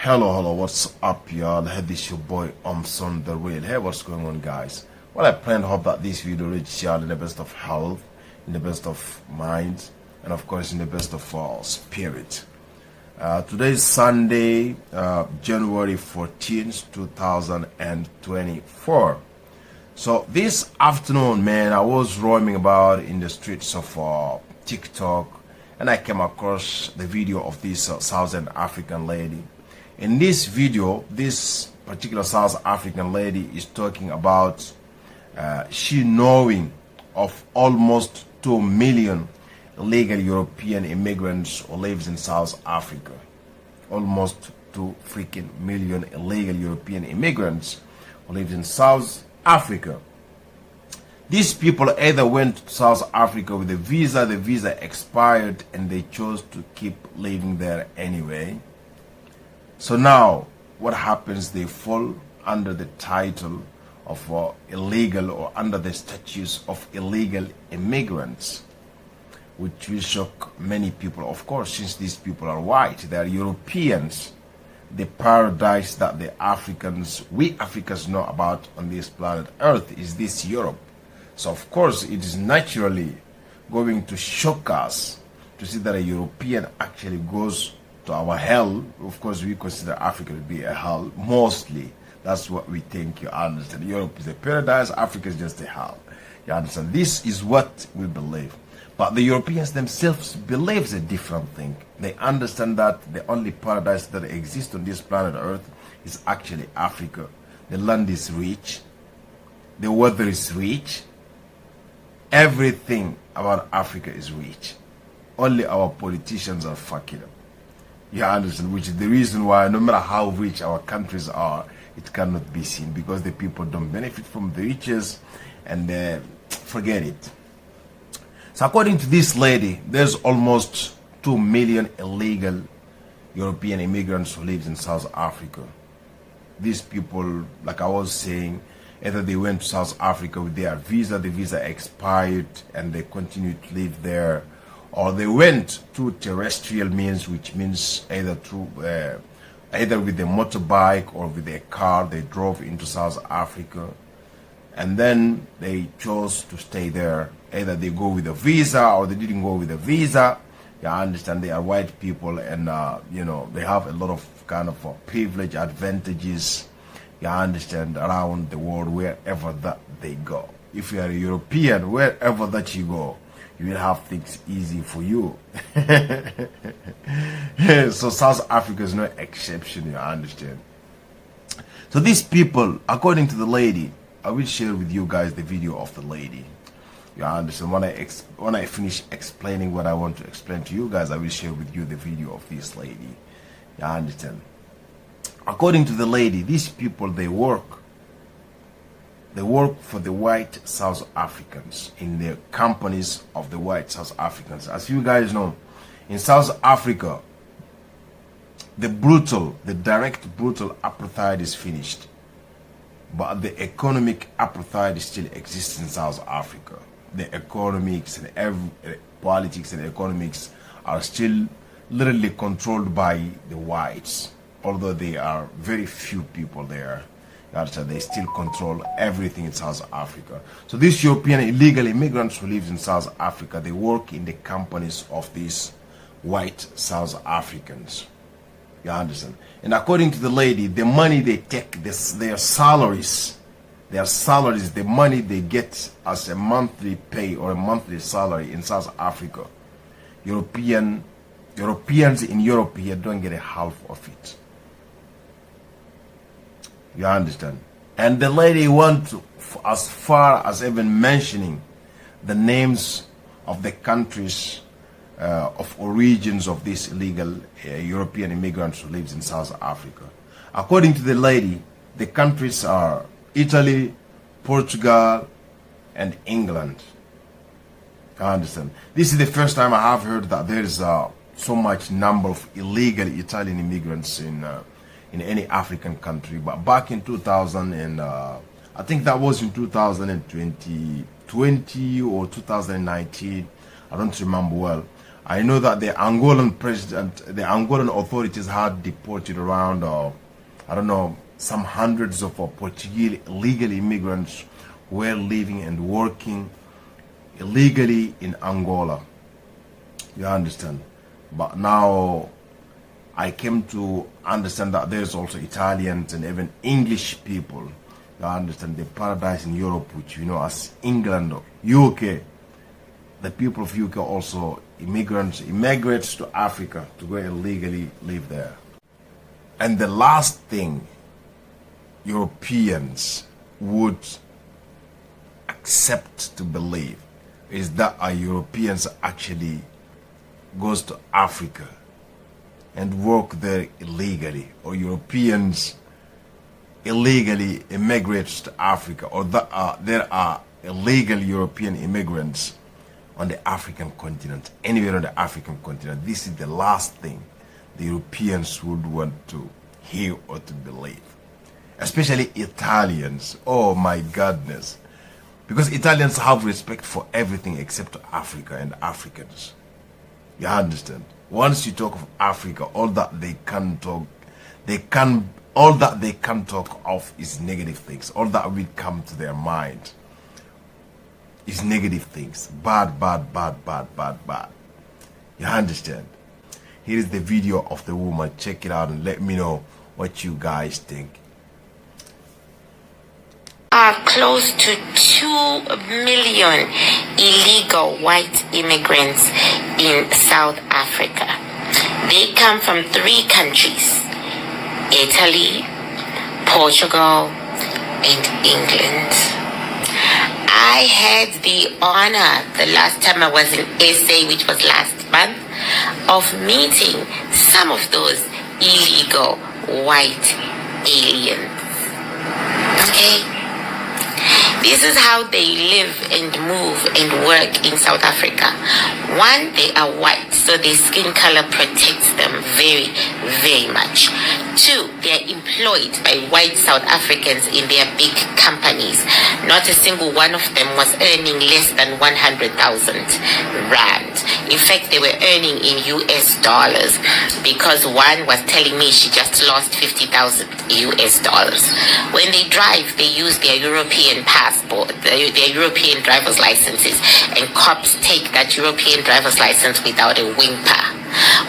Hello, what's up, y'all? Hey, this your boy, Son the Real. Hey, what's going on, guys? Well, I plan to hope that this video reaches y'all in the best of health, in the best of mind, and of course, in the best of spirit. Today is Sunday, January 14th, 2024. So this afternoon, man, I was roaming about in the streets of TikTok, and I came across the video of this Southern African lady. In this video, this particular South African lady is talking about she knowing of almost 2 million illegal European immigrants who lives in South Africa. Almost 2 freaking million illegal European immigrants who live in South Africa. These people either went to South Africa with a visa, the visa expired, and they chose to keep living there anyway. So now, what happens? They fall under the title of illegal, or under the status of illegal immigrants, which will shock many people, of course, since these people are white, they are Europeans. The paradise that we Africans know about on this planet Earth is this Europe. So of course, it is naturally going to shock us to see that a European actually goes to our hell. Of course, we consider Africa to be a hell, mostly. That's what we think, you understand. Europe is a paradise, Africa is just a hell. You understand? This is what we believe. But the Europeans themselves believe a different thing. They understand that the only paradise that exists on this planet Earth is actually Africa. The land is rich, the weather is rich, everything about Africa is rich. Only our politicians are fucking up. You understand? Which is the reason why no matter how rich our countries are, it cannot be seen, because the people don't benefit from the riches, and forget it. So according to this lady, there's almost 2 million illegal European immigrants who live in South Africa. These people, like I was saying, either they went to South Africa with their visa, the visa expired, and they continued to live there, or they went through terrestrial means, which means either through either with a motorbike or with a car. They drove into South Africa, and then they chose to stay there. Either they go with a visa or they didn't go with a visa. You understand? They are white people, and you know, they have a lot of kind of privilege advantages, you understand, around the world, wherever that they go. If you are a European, wherever that you go, you will have things easy for you. So South Africa is no exception, you understand. So these people, according to the lady, I will share with you guys the video of the lady. You understand? When I finish explaining what I want to explain to you guys, I will share with you the video of this lady. You understand? According to the lady, these people, they work for the white South Africans, in the companies of the white South Africans. As you guys know, in South Africa, the direct brutal apartheid is finished, but the economic apartheid still exists in South Africa. The economics and politics and economics are still literally controlled by the whites, although there are very few people there. They still control everything in South Africa. So these European illegal immigrants who live in South Africa, they work in the companies of these white South Africans. You understand? And according to the lady, the money they take, their salaries, the money they get as a monthly pay or a monthly salary in South Africa, Europeans in Europe here don't get a half of it. You understand? And the lady went as far as even mentioning the names of the countries of origins of these illegal European immigrants who lives in South Africa. According to the lady, the countries are Italy, Portugal, and England. You understand? This is the first time I have heard that there is so much number of illegal Italian immigrants in any African country. But back in 2000, and I think that was in 2020 or 2019, I don't remember well, I know that the Angolan president, the Angolan authorities had deported around, I don't know, some hundreds of Portuguese illegal immigrants who were living and working illegally in Angola. You understand? But now I came to understand that there's also Italians and even English people. You understand? The paradise in Europe, which you know as England or UK. The people of UK also immigrants to Africa to go illegally live there. And the last thing Europeans would accept to believe is that our Europeans actually goes to Africa and work there illegally, or Europeans illegally immigrates to Africa, or that there are illegal European immigrants on the African continent, anywhere on the African continent. This is the last thing the Europeans would want to hear or to believe. Especially Italians. Oh my goodness. Because Italians have respect for everything except Africa and Africans. You understand? Once you talk of Africa, all that they can talk of is negative things. All that will come to their mind is negative things. Bad, bad, bad, bad, bad, bad. You understand? Here is the video of the woman. Check it out and let me know what you guys think. Close to 2 million illegal white immigrants in South Africa. They come from 3 countries: Italy, Portugal, and England. I had the honor, the last time I was in SA, which was last month, of meeting some of those illegal white aliens. Okay? This is how they live and move and work in South Africa. 1, they are white, so their skin color protects them very, very much. 2, they are employed by white South Africans in their big companies. Not a single one of them was earning less than 100,000 rand. In fact, they were earning in US dollars, because one was telling me she just lost 50,000 US dollars. When they drive, they use their European passport, their European driver's licenses, and cops take that European driver's license without a whimper.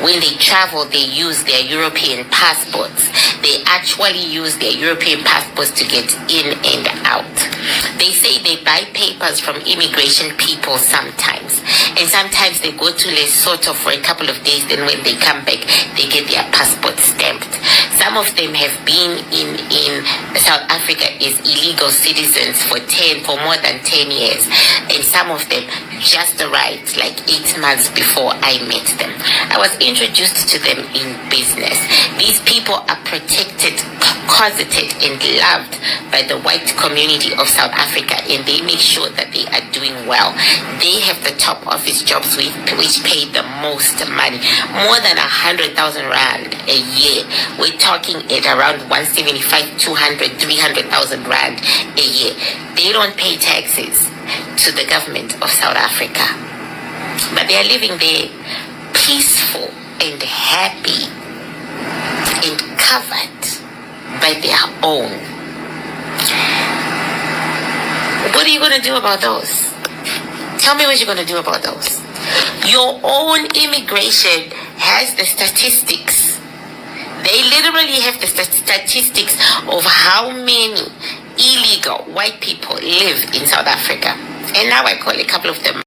When they travel, they use their European passports. They actually use their European passports to get in and out. They say they buy papers from immigration people sometimes. And sometimes they go to Lesotho for a couple of days, then when they come back, they get their passport stamped. Some of them have been in South Africa as illegal citizens for more than 10 years. And some of them just arrived like 8 months before I met them. I was introduced to them in business. These people are protected, closeted, and loved by the white community of South Africa, and they make sure that they are doing well. They have the top office jobs which pay the most money, more than 100,000 rand a year. We're talking at around 175, 200, 300,000 rand a year. They don't pay taxes to the government of South Africa, but they are living there peaceful and happy and covered by their own. What are you going to do about those? Tell me what you're going to do about those. Your own immigration has the statistics. They literally have the statistics of how many illegal white people live in South Africa. And now I call a couple of them